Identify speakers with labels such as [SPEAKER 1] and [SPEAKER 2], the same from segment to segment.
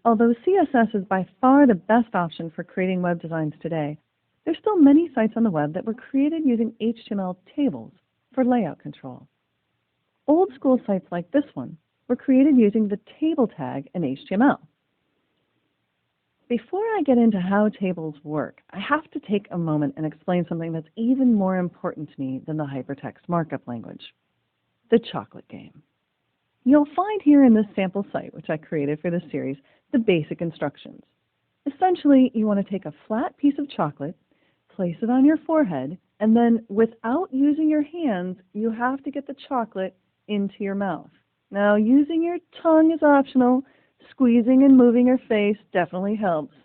[SPEAKER 1] Although CSS is by far the best option for creating web designs today, there's still many sites on the web that were created using HTML tables for layout control. Old school sites like this one were created using the table tag in HTML. Before I get into how tables work, I have to take a moment and explain something that's even more important to me than the hypertext markup language: the chocolate game. You'll find here in this sample site, which I created for this series, the basic instructions. Essentially, you want to take a flat piece of chocolate, place it on your forehead, and then without using your hands, you have to get the chocolate into your mouth. Now, using your tongue is optional. Squeezing and moving your face definitely helps.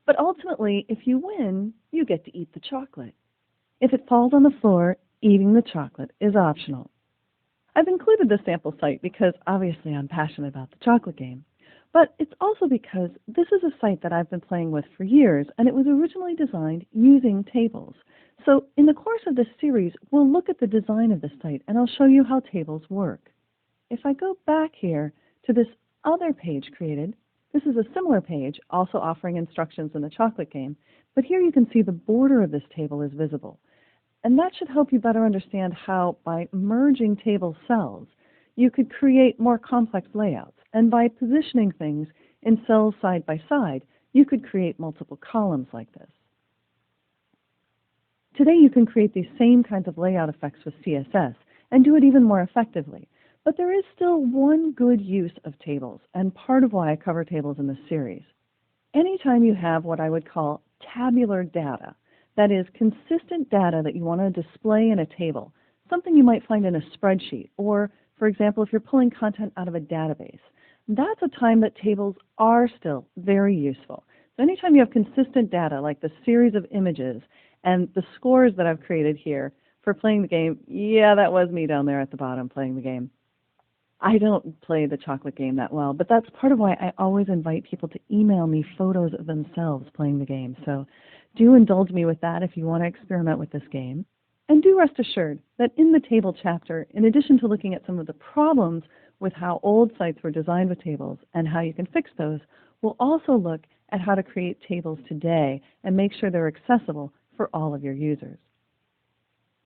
[SPEAKER 1] But ultimately, if you win, you get to eat the chocolate. If it falls on the floor, eating the chocolate is optional. I've included this sample site because obviously I'm passionate about the chocolate game. But it's also because this is a site that I've been playing with for years, and it was originally designed using tables. So in the course of this series, we'll look at the design of this site, and I'll show you how tables work. If I go back here to this other page created, this is a similar page, also offering instructions in the chocolate game, but here you can see the border of this table is visible. And that should help you better understand how, by merging table cells, you could create more complex layouts. And by positioning things in cells side by side, you could create multiple columns like this. Today you can create these same kinds of layout effects with CSS and do it even more effectively. But there is still one good use of tables, and part of why I cover tables in this series. Anytime you have what I would call tabular data, that is, consistent data that you want to display in a table, something you might find in a spreadsheet, or, for example, if you're pulling content out of a database, that's a time that tables are still very useful. So anytime you have consistent data, like the series of images and the scores that I've created here for playing the game, yeah, that was me down there at the bottom playing the game. I don't play the chocolate game that well, but that's part of why I always invite people to email me photos of themselves playing the game. So do indulge me with that if you want to experiment with this game. And do rest assured that in the table chapter, in addition to looking at some of the problems with how old sites were designed with tables and how you can fix those, we'll also look at how to create tables today and make sure they're accessible for all of your users.